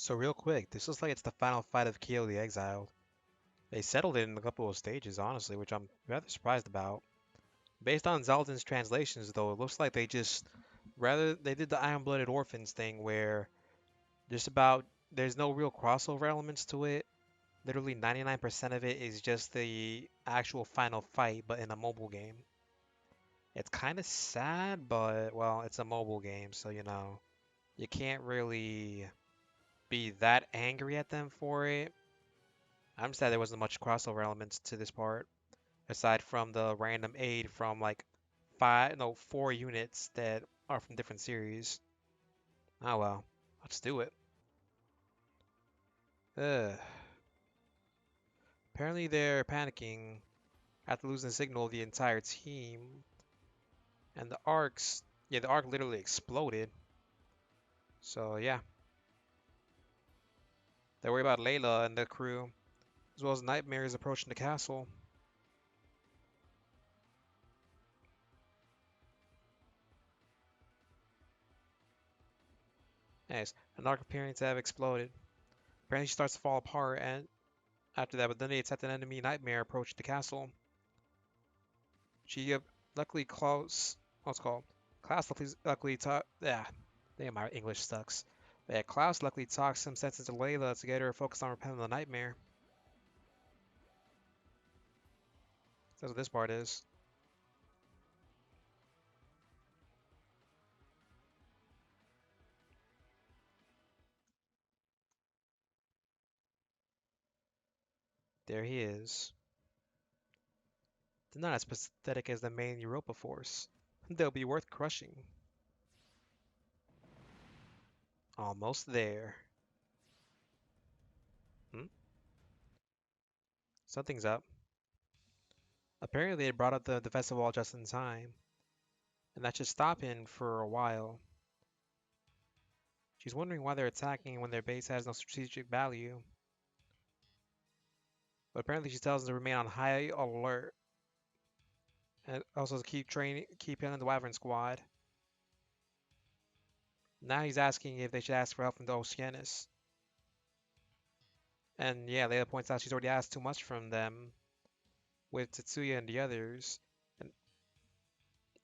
So real quick, this looks like it's the final fight of Akito the Exiled. They settled it in a couple of stages, honestly, which I'm rather surprised about. Based on Zeldin's translations, though, it looks like they did the Iron-Blooded Orphans thing where there's no real crossover elements to it. Literally 99% of it is just the actual final fight, but in a mobile game. It's kind of sad, but well, it's a mobile game, so you can't really be that angry at them for it. I'm sad there wasn't much crossover elements to this part, aside from the random aid from like four units that are from different series. Oh well, let's do it. Ugh. Apparently they're panicking after losing the signal of the entire team, and the arc literally exploded. So yeah, they worry about Layla and the crew, as well as nightmares approaching the castle. Nice, an arc appearing to have exploded. Apparently she starts to fall apart, and after that, but then they attacked an enemy nightmare approached the castle. She luckily Klaus, what's it called? Klaus luckily talk. Yeah, damn, my English sucks. But yeah, Klaus luckily talks some sense into Layla to get her focused on repelling the nightmare. That's what this part is. There he is. They're not as pathetic as the main Europa force. They'll be worth crushing. Almost there. Hmm? Something's up. Apparently, they brought up the defensive wall just in time, and that should stop him for a while. She's wondering why they're attacking when their base has no strategic value. But apparently she tells them to remain on high alert and also to keep in the Wyvern squad. Now he's asking if they should ask for help from the Oceanus. And yeah, Layla points out she's already asked too much from them with Tetsuya and the others. And,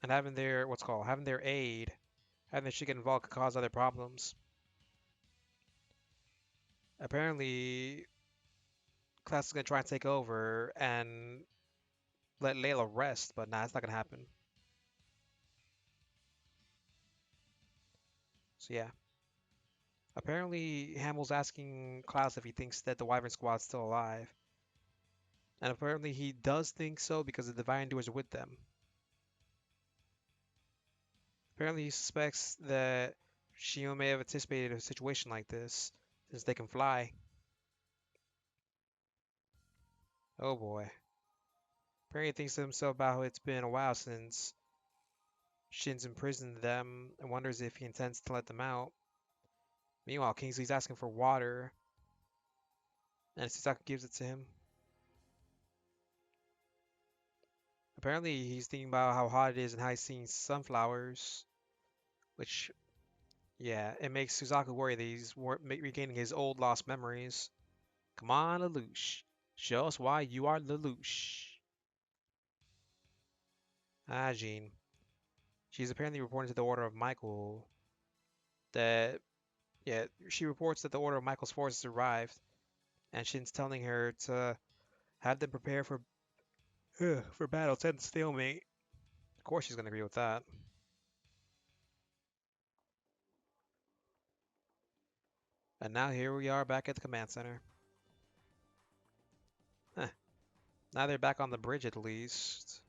and having their aid, having their shit get involved could cause other problems. Apparently, Class is gonna try and take over and let Layla rest, but nah, it's not gonna happen. So yeah. Apparently, Hamill's asking Klaus if he thinks that the Wyvern Squad's still alive. And apparently he does think so because the Divine Doers are with them. Apparently he suspects that Shio may have anticipated a situation like this, since they can fly. Oh boy. Apparently he thinks to himself about how it's been a while since Shin's imprisoned them and wonders if he intends to let them out. Meanwhile, Kingsley's asking for water, and Sasaki gives it to him. Apparently he's thinking about how hot it is and how he's seeing sunflowers, which, yeah, it makes Suzaku worry that he's regaining his old lost memories. Come on, Lelouch. Show us why you are Lelouch. Ah, Jean. She's apparently reporting to the Order of Michael that, yeah, she reports that the Order of Michael's forces arrived, and Shin's telling her to have them prepare for battle, send stalemate. Of course she's gonna agree with that. And now here we are back at the command center. Huh. Now they're back on the bridge at least.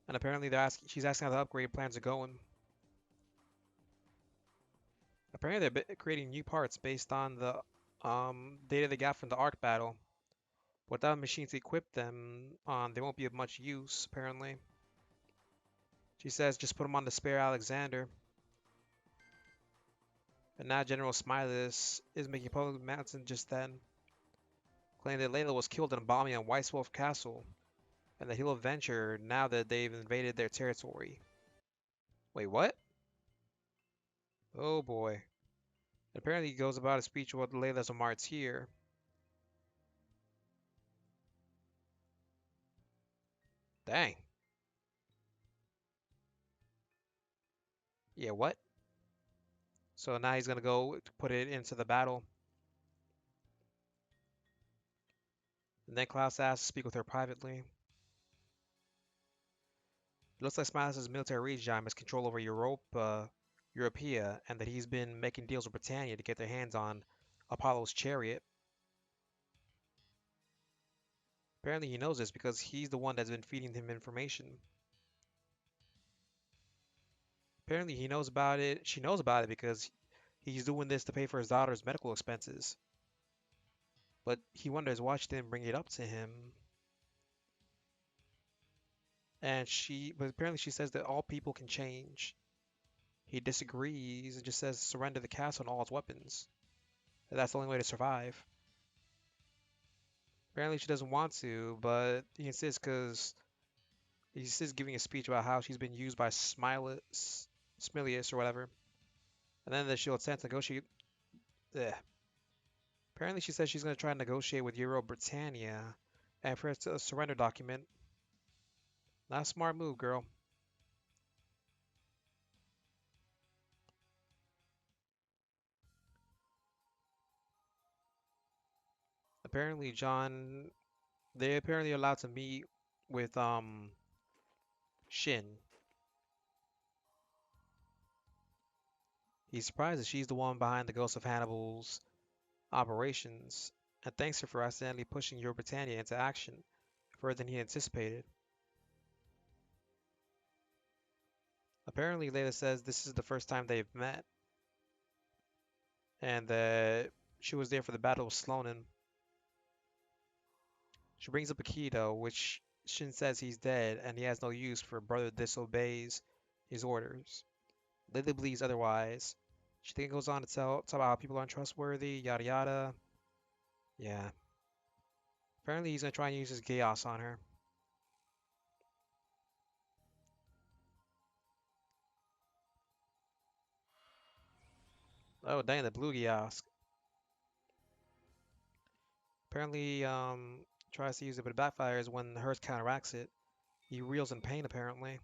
And apparently she's asking how the upgrade plans are going. Apparently they're creating new parts based on the data they got from the Arc battle. Without machines to equip them on, they won't be of much use, apparently. She says just put them on the spare Alexander. And now General Smilus is making public announcement just then, claiming that Layla was killed in a bombing on White Wolf Castle, and that he'll avenge her now that they've invaded their territory. Wait, what? Oh boy. Apparently, he goes about his speech with Leila's a martyr. Dang. Yeah, what? So now he's gonna go put it into the battle. And then Klaus asks to speak with her privately. It looks like Smiles' military regime has control over Europea, and that he's been making deals with Britannia to get their hands on Apollo's chariot. Apparently he knows this because he's the one that's been feeding him information. Apparently he knows about it. She knows about it because he's doing this to pay for his daughter's medical expenses. But he wonders why she didn't bring it up to him. But apparently she says that all people can change. He disagrees and just says surrender the castle and all its weapons. That's the only way to survive. Apparently she doesn't want to, but he insists because he's just giving a speech about how she's been used by Smilius or whatever, and then that she'll attempt to negotiate. Ugh. Apparently, she says she's going to try and negotiate with Euro Britannia and for a surrender document. Not a smart move, girl. Apparently, they apparently allowed to meet with Shin. He's surprised that she's the one behind the Ghost of Hannibal's operations, and thanks her for accidentally pushing Euro Britannia into action further than he anticipated. Apparently, Layla says this is the first time they've met, and that she was there for the Battle of Sloanin. She brings up Akito, which Shin says he's dead and he has no use for brother disobeys his orders. Layla believes otherwise. She then goes on to tell about how people aren't trustworthy, yada yada. Yeah. Apparently he's gonna try and use his Geass on her. Oh dang, the blue Geass. Apparently tries to use it but it backfires when hers counteracts it. He reels in pain apparently.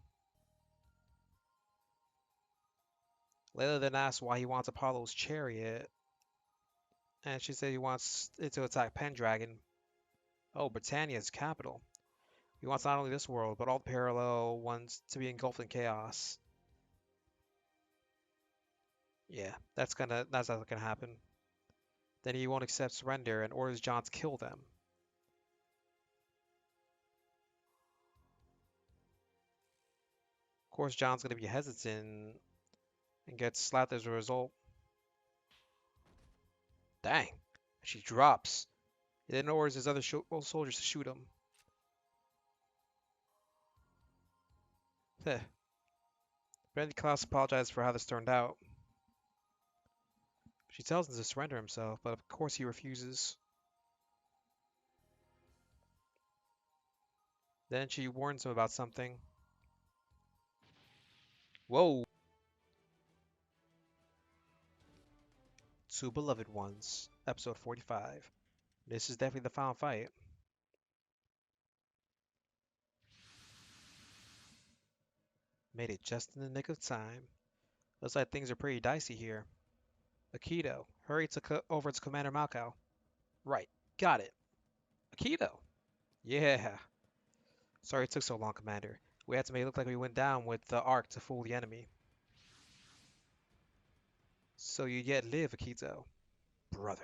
Layla then asks why he wants Apollo's chariot, and she said he wants it to attack Pendragon. Oh, Britannia's capital. He wants not only this world, but all the parallel ones to be engulfed in chaos. Yeah, that's not gonna happen. Then he won't accept surrender and orders John to kill them. Of course, John's gonna be hesitant and gets slapped as a result. Dang. She drops. He then orders his other soldiers to shoot him. Heh. Randy Klaus apologizes for how this turned out. She tells him to surrender himself, but of course he refuses. Then she warns him about something. Whoa! Two Beloved Ones, episode 45. This is definitely the final fight. Made it just in the nick of time. Looks like things are pretty dicey here. Akito, hurry over to Commander Malkow. Right, got it. Akito! Yeah. Sorry it took so long, Commander. We had to make it look like we went down with the Ark to fool the enemy. So you yet live, Akito. Brother.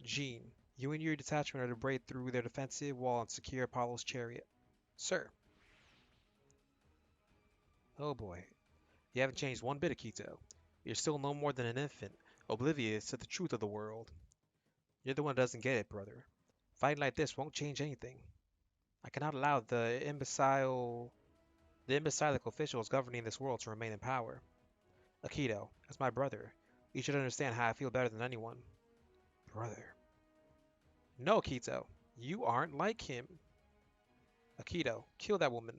Jean, you and your detachment are to break through their defensive wall and secure Apollo's chariot. Sir. Oh boy. You haven't changed one bit, Akito. You're still no more than an infant, oblivious to the truth of the world. You're the one that doesn't get it, brother. Fighting like this won't change anything. I cannot allow the imbecilic officials governing this world to remain in power. Akito, as my brother, you should understand how I feel better than anyone. Brother. No, Akito, you aren't like him. Akito, kill that woman.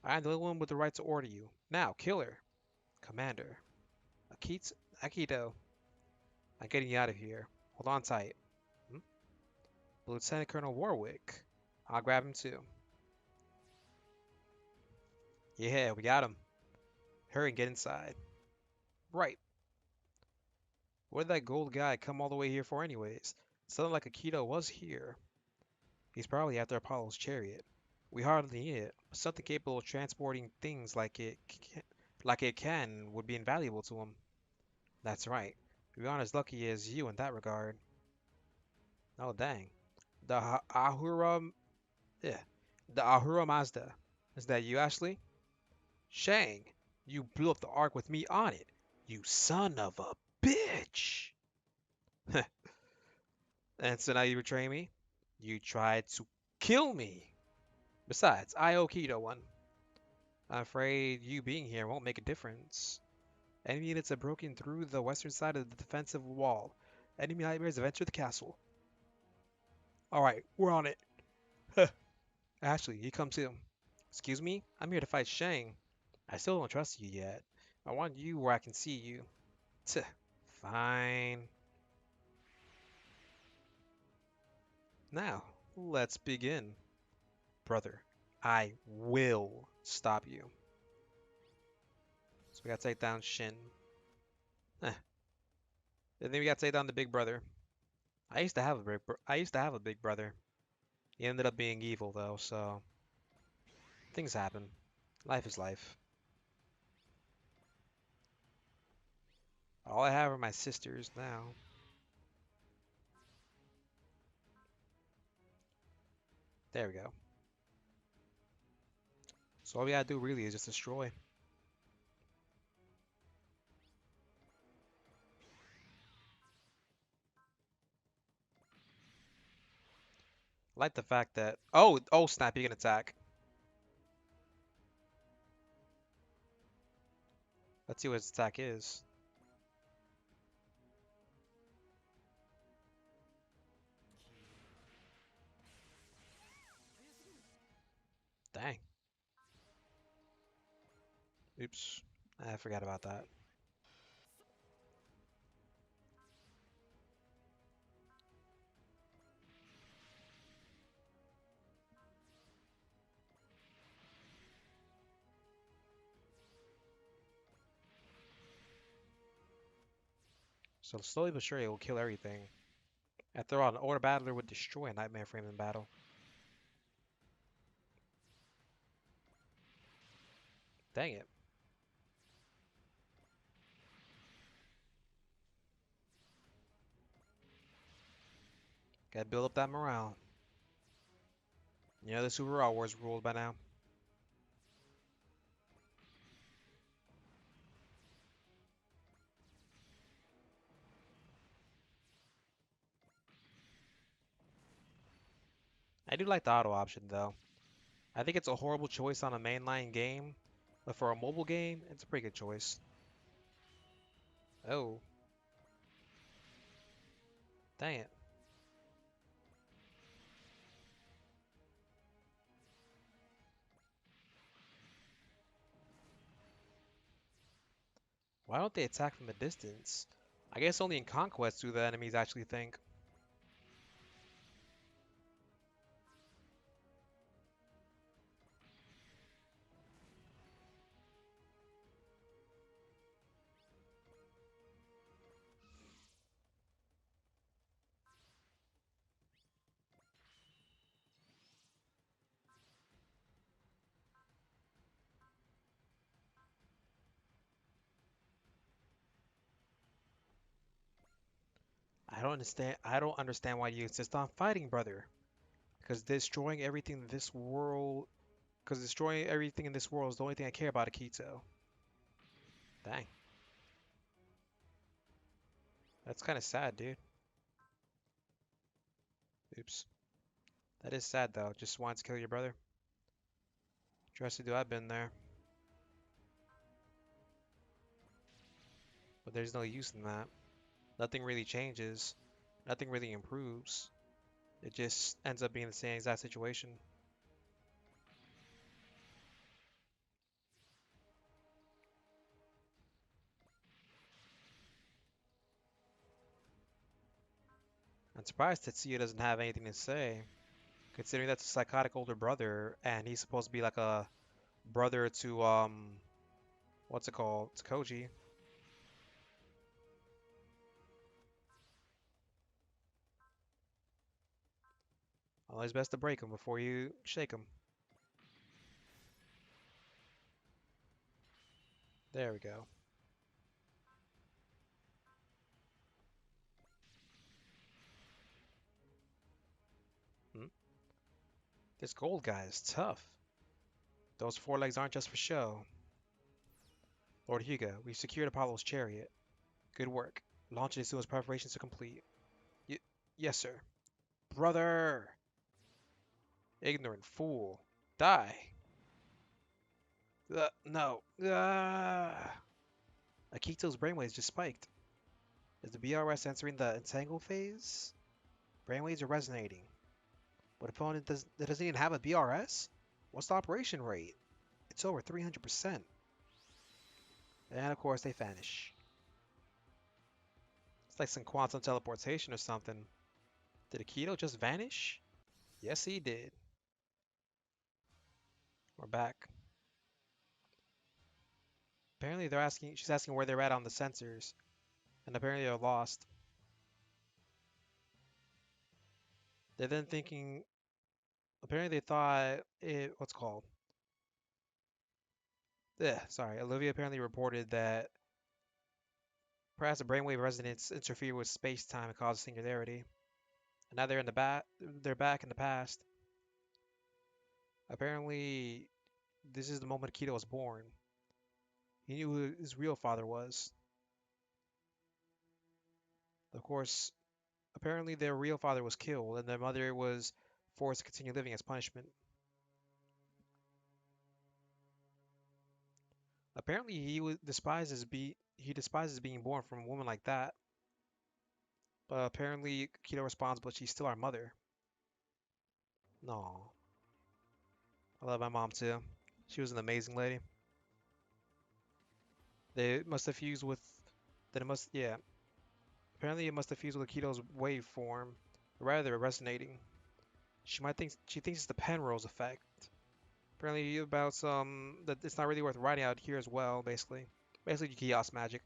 I am the only one with the right to order you. Now, kill her. Commander. Akito, I'm getting you out of here. Hold on tight. Hmm? Lieutenant Colonel Warwick. I'll grab him too. Yeah, we got him. Hurry and get inside. Right. What did that gold guy come all the way here for anyways? Sounded like Akito was here. He's probably after Apollo's chariot. We hardly need it, but something capable of transporting things like it can would be invaluable to him. That's right. We aren't as lucky as you in that regard. Oh dang. The Ahura, yeah, the Ahura Mazda. Is that you, Ashley? Shang, you blew up the Ark with me on it. You son of a bitch. And so now you betray me? You tried to kill me. Besides, I owe Keto one. I'm afraid you being here won't make a difference. Enemy units have broken through the western side of the defensive wall. Enemy nightmares have entered the castle. Alright, we're on it. Ashley, you come too. Excuse me? I'm here to fight Shang. I still don't trust you yet. I want you where I can see you. Tch, fine. Now, let's begin. Brother, I will stop you. So we gotta take down Shin. Eh. And then we gotta take down the big brother. I used to have a big brother. He ended up being evil though, so things happen. Life is life. All I have are my sisters now. There we go. So all we gotta do really is just destroy. I like the fact that oh snap, he can attack. Let's see what his attack is. Dang. Oops. I forgot about that. So slowly but surely it will kill everything. After all, an order battler would destroy a nightmare frame in battle. Dang it. Gotta build up that morale. You know the Super Raw Wars ruled by now. I do like the auto option though. I think it's a horrible choice on a mainline game, but for a mobile game, it's a pretty good choice. Oh, dang it. Why don't they attack from a distance? I guess only in Conquest do the enemies actually think. I don't understand why you insist on fighting, brother. Because destroying everything in this world is the only thing I care about, Akito. Dang, that's kind of sad, dude. Oops. That is sad though. Just wants to kill your brother. Trust me, dude, I've been there. But there's no use in that. Nothing really changes. Nothing really improves. It just ends up being the same exact situation. I'm surprised Tetsuya doesn't have anything to say, considering that's a psychotic older brother, and he's supposed to be like a brother to, what's it called? It's Koji. Always best to break him before you shake him. There we go. Hmm? This gold guy is tough. Those forelegs aren't just for show. Lord Hugo, we've secured Apollo's chariot. Good work. Launch it as soon as preparations are complete. Y yes, sir. Brother! Ignorant fool. Die! No. Akito's brainwaves just spiked. Is the BRS entering the entangle phase? Brainwaves are resonating. But opponent doesn't even have a BRS? What's the operation rate? It's over 300%. And of course they vanish. It's like some quantum teleportation or something. Did Akito just vanish? Yes, he did. We're back. Apparently she's asking where they're at on the sensors. And apparently they're lost. They're then thinking, apparently they thought what's it called? Yeah, sorry. Olivia apparently reported that perhaps the brainwave resonance interfere with space-time and cause singularity. And now they're back in the past. Apparently, this is the moment Akito was born. He knew who his real father was. Of course, apparently their real father was killed, and their mother was forced to continue living as punishment. Apparently, he despises being born from a woman like that. But apparently, Akito responds, "But she's still our mother." No, I love my mom too. She was an amazing lady. They must have fused with. Then it must, yeah. Apparently, it must have fused with Akito's waveform, rather resonating. She thinks it's the Penrose effect. Apparently about some that it's not really worth writing out here as well, basically. Basically chaos magic.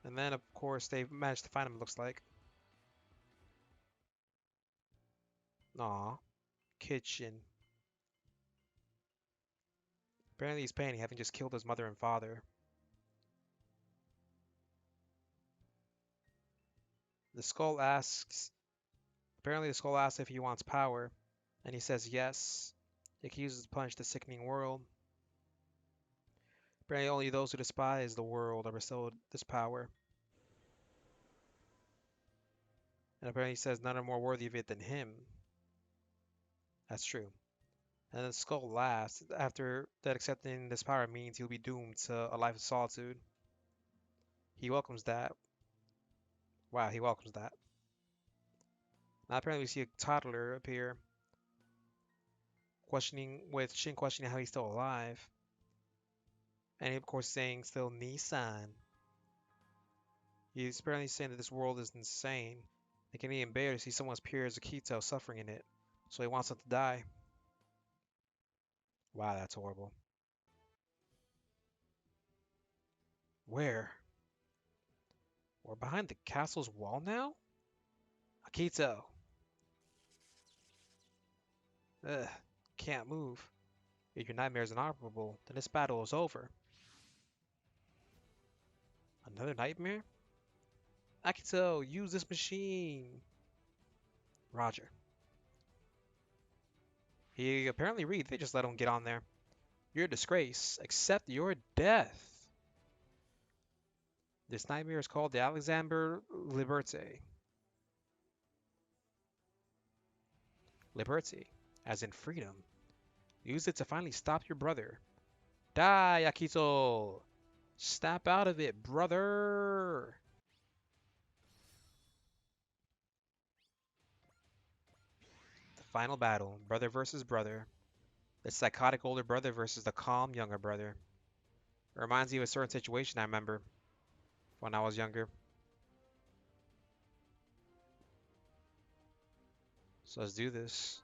And then of course they've managed to find him, it looks like. Aw. Kitchen. Apparently he's painting, having just killed his mother and father. The skull asks apparently the skull asks if he wants power, and he says yes. He uses to punish the sickening world. Apparently only those who despise the world are bestowed this power. And apparently he says none are more worthy of it than him. That's true. And then Skull laughs. After that, accepting this power means he'll be doomed to a life of solitude. He welcomes that. Wow, he welcomes that. Now apparently we see a toddler appear, with Shin questioning how he's still alive. And he of course saying still Nissan. He's apparently saying that this world is insane. It can even bear to see someone as pure as Akito suffering in it. So he wants him to die. Wow, that's horrible. Where? We're behind the castle's wall now? Akito! Ugh, can't move. If your nightmare is inoperable, then this battle is over. Another nightmare? Akito, use this machine! Roger. He apparently read, they just let him get on there. You're a disgrace. Accept your death. This nightmare is called the Alexander Liberte. Liberty, as in freedom. Use it to finally stop your brother. Die, Akito! Snap out of it, brother! The final battle, brother versus brother. The psychotic older brother versus the calm younger brother. It reminds me of a certain situation I remember when I was younger. So let's do this.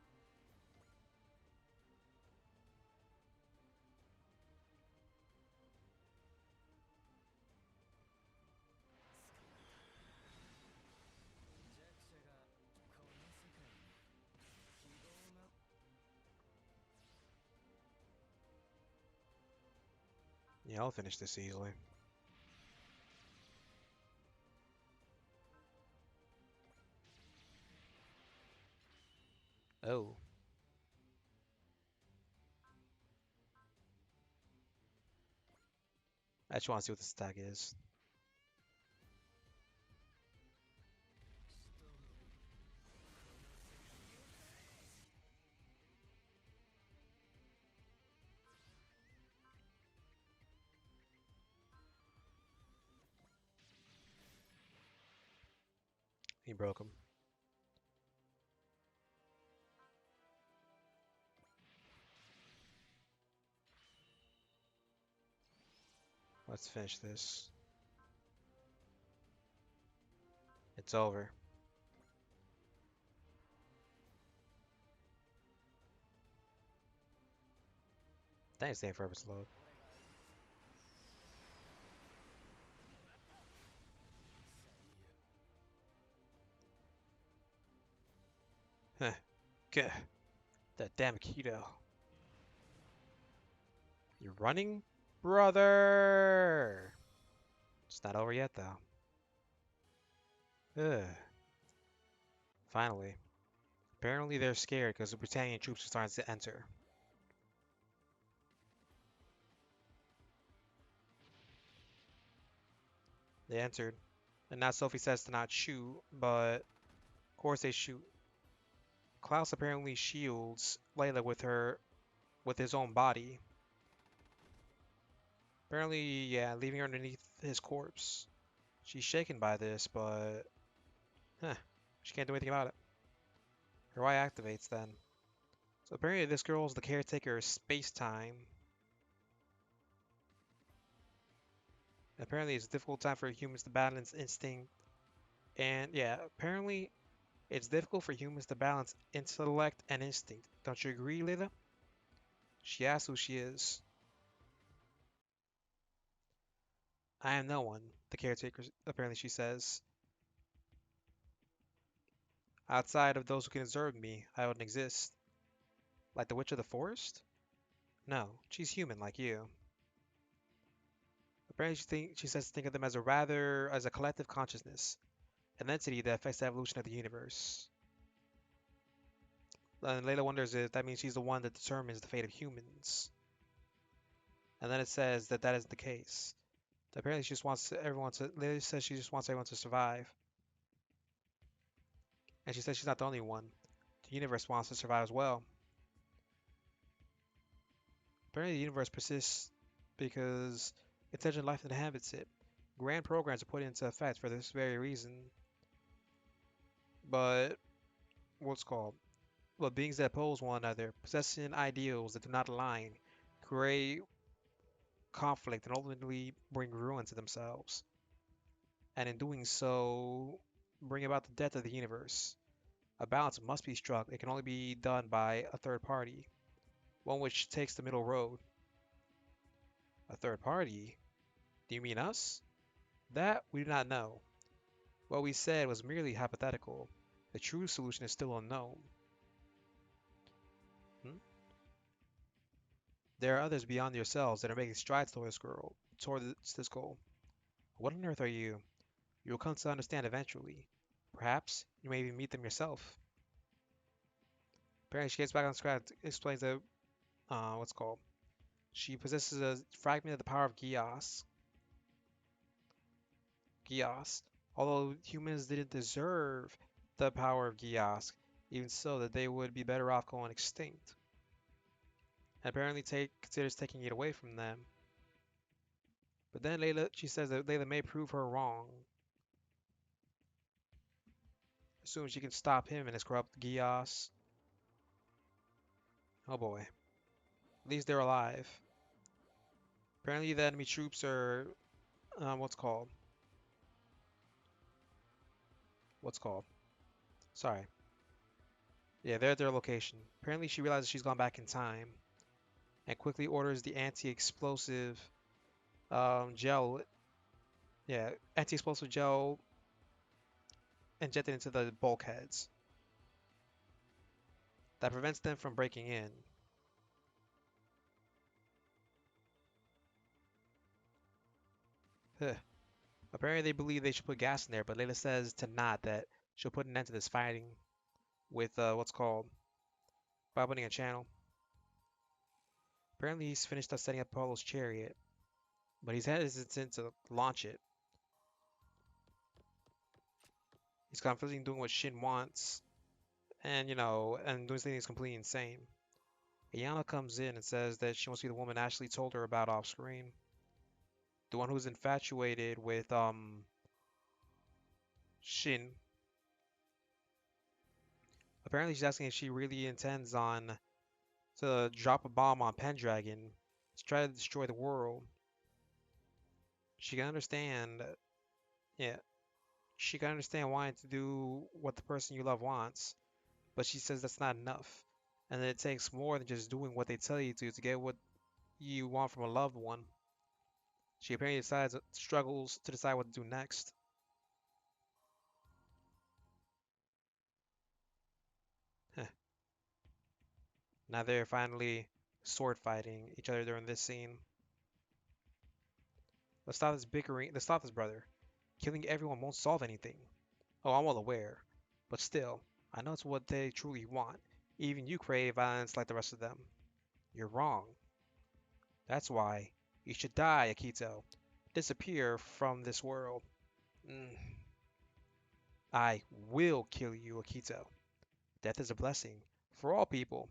Yeah, I'll finish this easily. Oh. I just want to see what this attack is. He broke him. Let's finish this. It's over. Thanks, Dave, for Epilogue. Huh. Gah. That damn Akito. You're running? Brother! It's not over yet, though. Ugh. Finally. Apparently they're scared because the Britannian troops are starting to enter. They entered. And now Sophie says to not shoot, but of course they shoot. Klaus apparently shields Layla with his own body. Apparently, yeah, leaving her underneath his corpse. She's shaken by this, but huh, she can't do anything about it. Her eye activates then. So apparently this girl is the caretaker of space-time. Apparently it's a difficult time for humans to balance instinct and yeah, apparently it's difficult for humans to balance intellect and instinct. Don't you agree, Leila? She asks who she is. I am no one, the caretaker apparently she says. Outside of those who can observe me, I wouldn't exist. Like the Witch of the Forest? No, she's human like you. Apparently she says to think of them as as a collective consciousness, an entity that affects the evolution of the universe. And Layla wonders if that means she's the one that determines the fate of humans. And then it says that that isn't the case. Apparently, she just wants everyone to. Layla says she just wants everyone to survive. And she says she's not the only one. The universe wants to survive as well. Apparently, the universe persists because intelligent life inhabits it. Grand programs are put into effect for this very reason. But what's called? Well, beings that oppose one another, possessing ideals that do not align, create conflict and ultimately bring ruin to themselves. And in doing so, bring about the death of the universe. A balance must be struck. It can only be done by a third party, one which takes the middle road. A third party? Do you mean us? That we do not know. What we said was merely hypothetical. The true solution is still unknown. Hmm? There are others beyond yourselves that are making strides towards this goal. What on earth are you? You will come to understand eventually. Perhaps you may even meet them yourself. Apparently, she gets back on scratch, explains that what's called. She possesses a fragment of the power of Geass. Geass. Although humans didn't deserve the power of Geass, even so, that they would be better off going extinct. And apparently, considers taking it away from them. But then she says that Layla may prove her wrong. As soon as she can stop him and his corrupt Geass. Oh boy. At least they're alive. Apparently, the enemy troops are what's called. What's called? Sorry. Yeah, they're at their location. Apparently, she realizes she's gone back in time and quickly orders the anti-explosive gel. Yeah, anti-explosive gel injected into the bulkheads that prevents them from breaking in. Huh. Apparently, they believe they should put gas in there, but Layla says to not that she'll put an end to this fighting with what's called by opening a channel. Apparently, he's finished up setting up Apollo's chariot, but he's hesitant to launch it. He's conflicting doing what Shin wants, and and doing something that's completely insane. Ayana comes in and says that she wants to be the woman Ashley told her about off screen, the one who's infatuated with Shin. Apparently, she's asking if she really intends on to drop a bomb on Pendragon to try to destroy the world. She can understand, yeah, she can understand wanting to do what the person you love wants, but she says that's not enough, and that it takes more than just doing what they tell you to get what you want from a loved one. She apparently struggles to decide what to do next. Now they're finally sword fighting each other during this scene. Let's stop this bickering. Let's stop this, brother. Killing everyone won't solve anything. Oh, I'm well aware. But still, I know it's what they truly want. Even you crave violence like the rest of them. You're wrong. That's why you should die, Akito. Disappear from this world. Mm. I will kill you, Akito. Death is a blessing for all people.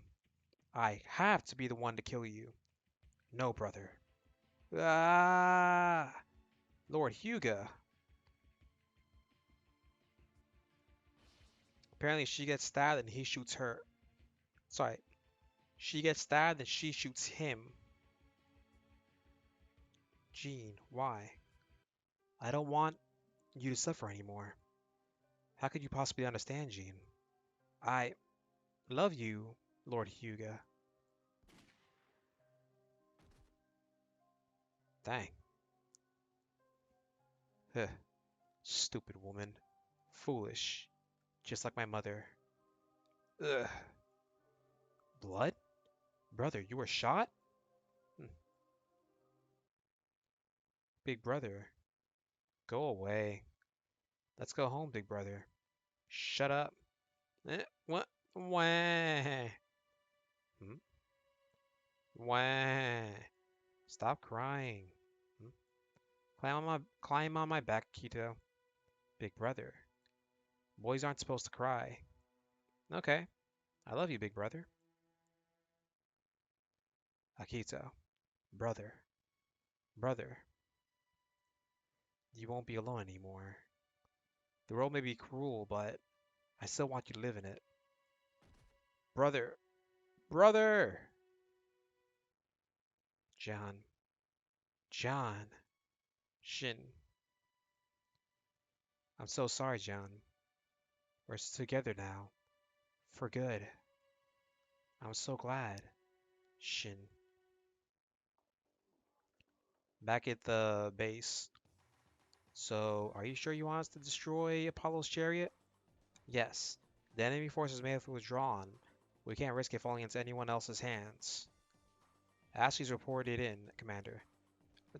I have to be the one to kill you. No, brother. Ah! Lord Hyuga. Apparently she gets stabbed and he shoots her. Sorry. She gets stabbed and she shoots him. Jean, why? I don't want you to suffer anymore. How could you possibly understand, Jean? I love you, Lord Hyuga. Dang. Huh. Stupid woman. Foolish. Just like my mother. Ugh. Blood? Brother, you were shot? Hmm. Big brother. Go away. Let's go home, big brother. Shut up. What? Wah. Hmm? Wah. Stop crying. Hmm? Climb on my back, Akito. Big brother. Boys aren't supposed to cry. Okay. I love you, big brother. Akito. Brother. Brother. You won't be alone anymore. The world may be cruel, but I still want you to live in it. Brother. Brother! John. John. Shin. I'm so sorry, John. We're together now. For good. I'm so glad. Shin. Back at the base. So, are you sure you want us to destroy Apollo's chariot? Yes. The enemy forces may have withdrawn. We can't risk it falling into anyone else's hands. Ashley's reported in, Commander.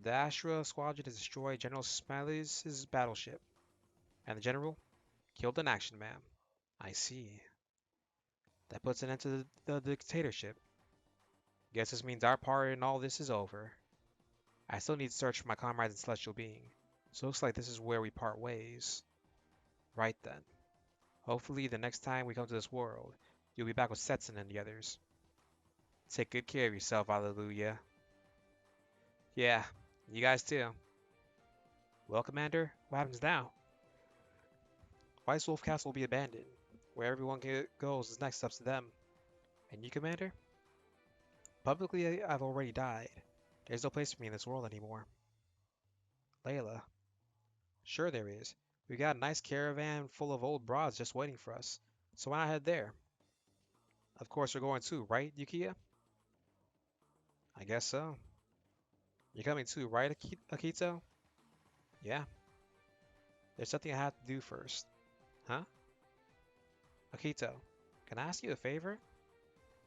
The Astra squadron has destroyed General Smiley's battleship. And the General? Killed in action, ma'am. I see. That puts an end to the dictatorship. Guess this means our part in all this is over. I still need to search for my comrades in Celestial Being. So it looks like this is where we part ways. Right then. Hopefully the next time we come to this world, you'll be back with Setsun and the others. Take good care of yourself, Alleluia. Yeah, you guys too. Well, Commander, what happens now? White Wolf Castle will be abandoned. Where everyone goes is next up to them. And you, Commander? Publicly, I've already died. There's no place for me in this world anymore. Layla. Sure there is. We got a nice caravan full of old broads just waiting for us. So why not head there? Of course you're going too, right, Yukiya? I guess so. You're coming too, right, Akito? Yeah. There's something I have to do first. Huh? Akito, can I ask you a favor?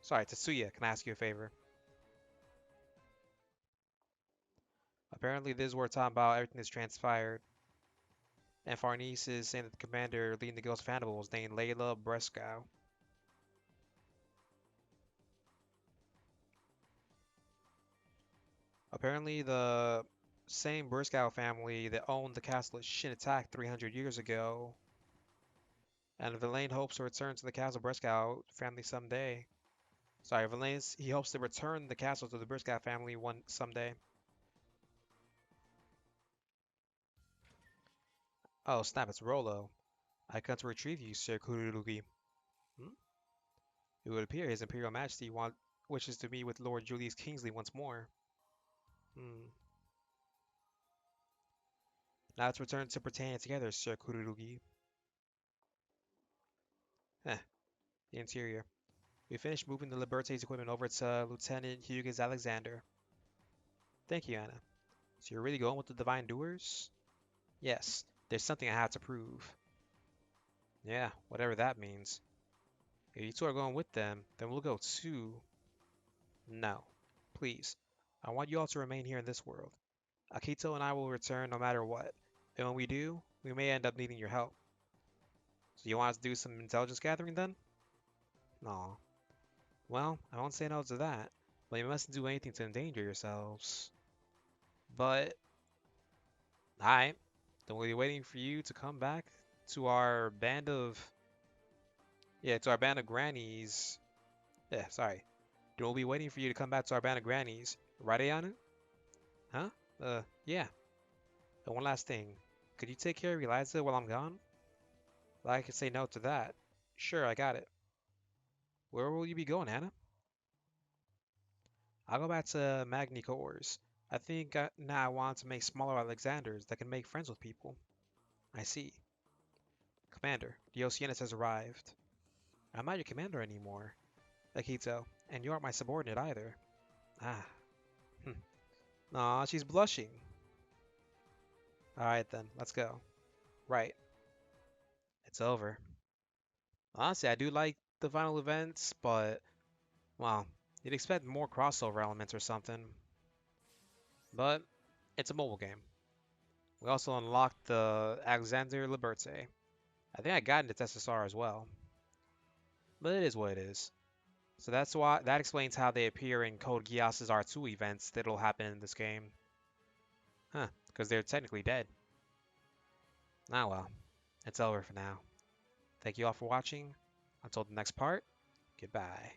Sorry, Tetsuya, can I ask you a favor? Apparently this is where we're talking about everything that's transpired. And Farnese is saying that the commander leading the Ghost of Hannibal was named Layla Brescow. Apparently the same Brescow family that owned the castle at Shin attacked 300 years ago. And Villain hopes to return to the castle Brescow family someday. Sorry, he hopes to return the castle to the Brescow family one someday. Oh snap, it's Rolo. I come to retrieve you, Sir Kururugi. Hmm? It would appear His Imperial Majesty wishes to meet with Lord Julius Kingsley once more. Hmm. Now let's return to Britannia together, Sir Kururugi. Eh, the interior. We finished moving the Liberte's equipment over to Lieutenant Hugues Alexander. Thank you, Anna. So you're really going with the Divine Doers? Yes, there's something I have to prove. Yeah, whatever that means. If you two are going with them, then we'll go too. No. Please. I want you all to remain here in this world. Akito and I will return no matter what. And when we do, we may end up needing your help. So you want us to do some intelligence gathering then? No. Well, I won't say no to that, but you mustn't do anything to endanger yourselves. But, alright. Then we'll be waiting for you to come back to our band of... Yeah, to our band of grannies. Yeah, sorry. Then we'll be waiting for you to come back to our band of grannies. Right, Ayana? Huh? Yeah. And one last thing. Could you take care of Eliza while I'm gone? Well, I could say no to that. Sure, I got it. Where will you be going, Anna? I'll go back to Magni Cores. I think now I want to make smaller Alexanders that can make friends with people. I see. Commander, the Oceanus has arrived. I'm not your commander anymore, Akito, and you aren't my subordinate either. Ah. Aw, she's blushing. Alright then, let's go. Right, it's over. Honestly, I do like the final events, but, well, you'd expect more crossover elements or something. But, it's a mobile game. We also unlocked the Alexander Liberte. I think I got into SSR as well. But it is what it is. So that explains how they appear in Code Geass's R2 events that'll happen in this game. Huh, because they're technically dead. Ah well, it's over for now. Thank you all for watching. Until the next part, goodbye.